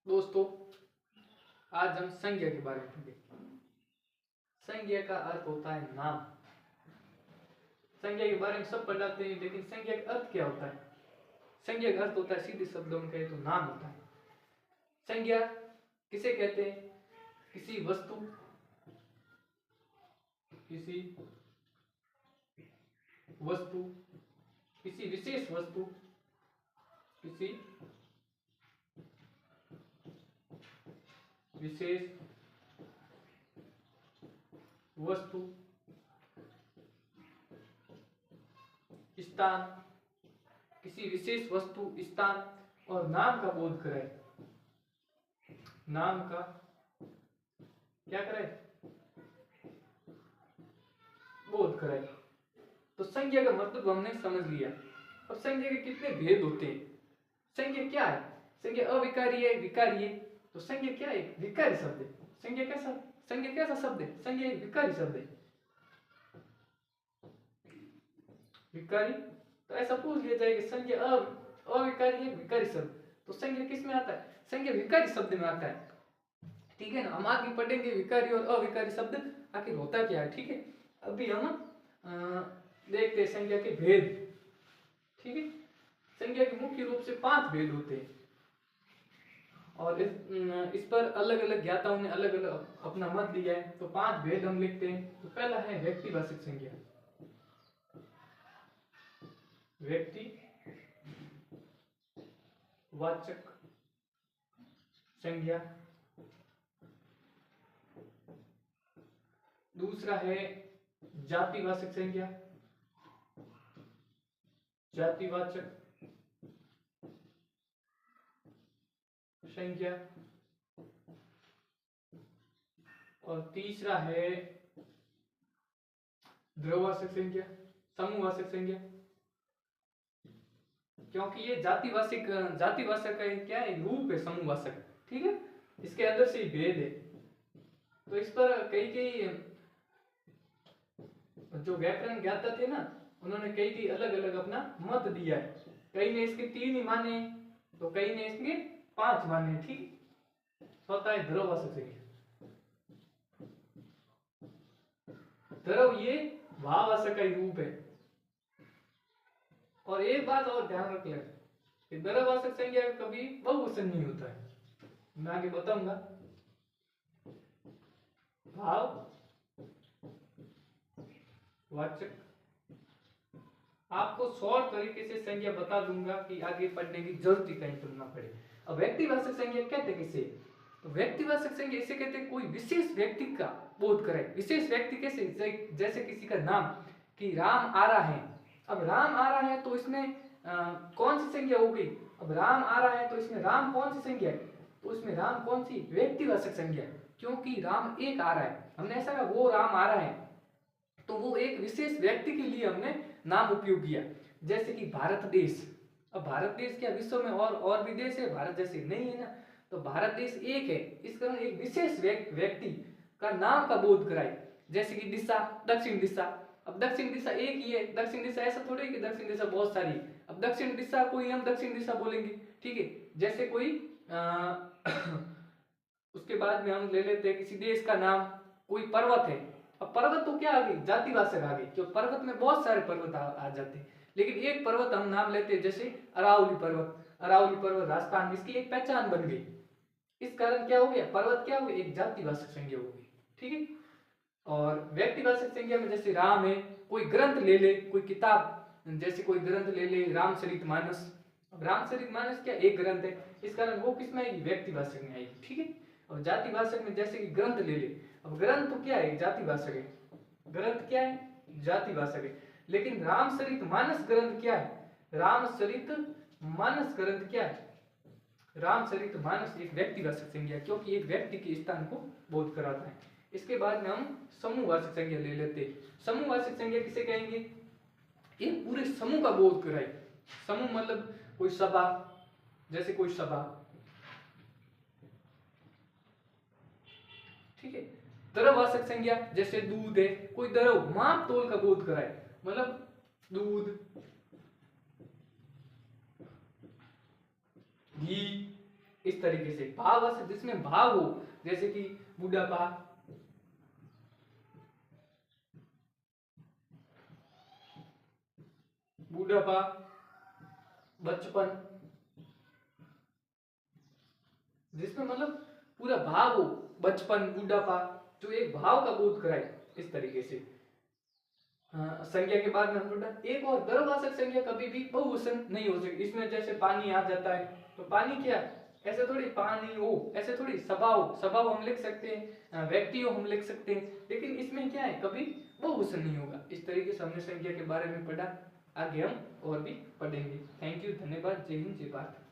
दोस्तों, आज हम संज्ञा के बारे में पढ़ेंगे। संज्ञा का अर्थ होता है नाम। संज्ञा के बारे में सब पढ़ाते हैं, लेकिन संज्ञा का अर्थ क्या होता है? संज्ञा का अर्थ होता है, सीधे शब्दों में कहे तो नाम होता है। संज्ञा किसे कहते हैं? किसी वस्तु, किसी विशेष वस्तु, किसी विशेष वस्तु, स्थान, किसी विशेष वस्तु, स्थान और नाम का बोध कराए। नाम का क्या कराए? बोध कराए। तो संज्ञा का मतलब हमने समझ लिया। अब संज्ञा के कितने भेद होते हैं? संज्ञा क्या है? संज्ञा अविकारी है, विकारी है। तो संज्ञा क्या है? विकारी शब्द है। संज्ञा कैसा शब्द है? संज्ञा एक विकारी शब्द है। विकारी, तो ऐसा पूछ लिया जाएगा संज्ञा अविकारी है, विकारी शब्द। तो संज्ञा किस में आता है? संज्ञा विकारी शब्द में आता है। ठीक है ना? हम आगे पढ़ेंगे विकारी और अविकारी शब्द आखिर होता क्या है। ठीक है, अभी हम देखते हैं संज्ञा के भेद। ठीक है, संज्ञा के मुख्य रूप से 5 भेद होते हैं और इस पर अलग अलग ज्ञाताओं ने अलग अलग अपना मत दिया है। तो 5 भेद हम लिखते हैं। तो पहला है व्यक्तिवाचक संज्ञा। व्यक्तिवाचक संज्ञा। दूसरा है जातिवाचक संज्ञा। जातिवाचक संज्ञा। और तीसरा है द्वयवाचक संज्ञा, समूहवाचक संज्ञा। क्योंकि ये जातिवाचक का क्या है? रूप है समूहवाचक। ठीक है, इसके अंदर से ही भेद है। तो इस पर कई जो व्याकरण ज्ञाता थे ना, उन्होंने कई अलग अलग अपना मत दिया है। कई ने इसके 3 ही माने, तो कई ने इसके 5 माने। ठीक, होता है द्वयवाचक संज्ञा। द्रव ये भाववाचक का ही रूप है। और एक बात और ध्यान रख लें कि द्वयवाचक संज्ञा कभी बहुवचन नहीं होता है। मैं आगे बताऊंगा। भाववाचक आपको शॉर्ट तरीके से संज्ञा बता दूंगा कि आगे पढ़ने की जरूरत ही कहीं तो ना पड़े। अब व्यक्तिवाचक संज्ञा कहते किसे? तो व्यक्तिवाचक संज्ञा इसे कहते हैं कोई विशेष व्यक्ति का बोध करे। विशेष व्यक्ति कैसे? जैसे किसी का नाम कि राम आ रहा है। अब राम आ रहा है तो इसमें कौन सी संज्ञा हो गई? अब राम आ रहा है तो इसमें राम कौन सी संज्ञा है? तो इसमें राम कौन सी? व्यक्तिवाचक संज्ञा, क्योंकि राम एक आ रहा है। हमने ऐसा कहा वो राम आ रहा है, तो वो एक विशेष व्यक्ति के लिए हमने नाम उपयोग किया। जैसे कि भारत देश। अब भारत देश क्या विश्व में और भी देश है? भारत जैसे नहीं है ना। तो भारत देश एक है, इस कारण एक विशेष व्यक्ति का नाम का बोध कराए। जैसे कि दिशा, दक्षिण दिशा। अब दक्षिण दिशा एक ही है। दक्षिण दिशा ऐसा थोड़ी कि दक्षिण दिशा बहुत सारी। अब दक्षिण दिशा कोई हम दक्षिण दिशा बोलेंगे। ठीक है, जैसे कोई उसके बाद में हम ले लेते हैं किसी देश का नाम। कोई पर्वत है। अब पर्वत तो क्या आ गई? जातिवाचक आ गई, क्योंकि पर्वत में बहुत सारे पर्वत आ जाते हैं। लेकिन एक पर्वत हम नाम लेते हैं, जैसे अरावली पर्वत। अरावली पर्वत राजस्थान, इसकी एक पहचान बन गई। इस कारण क्या हो गया? पर्वत क्या हो गया? एक जातिवाचक संज्ञा हो गई। ठीक है, और व्यक्तिवाचक संज्ञा में जैसे राम है। कोई ग्रंथ ले ले, कोई किताब, जैसे कोई ग्रंथ ले ले रामचरितमानस। अब रामचरितमानस क्या एक ग्रंथ है, इस कारण वो किसमें आएगी? व्यक्तिवाचक में आएगी। ठीक है, और जातिवाचक में जैसे कि ग्रंथ ले ले। अब ग्रंथ तो क्या है? जातिवाचक है। ग्रंथ क्या है? जातिवाचक है। लेकिन रामचरितमानस ग्रंथ क्या है? रामचरितमानस ग्रंथ क्या है? रामचरितमानस एक व्यक्तिवाचक संज्ञा, क्योंकि एक व्यक्ति के स्थान को बोध कराता है। इसके बाद में हम समूहवाचक संज्ञा ले लेते हैं। समूहवाचक संज्ञा किसे कहेंगे? एक पूरे समूह का बोध कराए। समूह मतलब कोई सभा, जैसे कोई सभा। ठीक है, द्रव्यवाचक संज्ञा जैसे दूध है। कोई द्रव माप तोल का बोध कराए, मतलब दूध, तरीके से भाववाचक जिसमें भाव हो, जैसे कि बुढ़ापा, बुढ़ापा, बचपन, जिसमें मतलब पूरा भाव हो, बचपन, बुढ़ापा, जो एक भाव का बोध कराए, इस तरीके से। संज्ञा के बाद में हम लोग एक और द्रववाचक संज्ञा कभी भी बहुवचन नहीं हो सकती। इसमें जैसे पानी आ जाता है, तो पानी क्या, ऐसे थोड़ी पानी हो, ऐसे थोड़ी स्वभाव, स्वभाव हम लिख सकते हैं, व्यक्ति हो हम लिख सकते हैं, लेकिन इसमें क्या है, कभी बहुवचन नहीं होगा। इस तरीके से हमने संज्ञा के बारे में पढ़ा, आगे हम और भी पढ़ेंगे। थैंक यू, धन्यवाद, जय हिंद, जय भारत।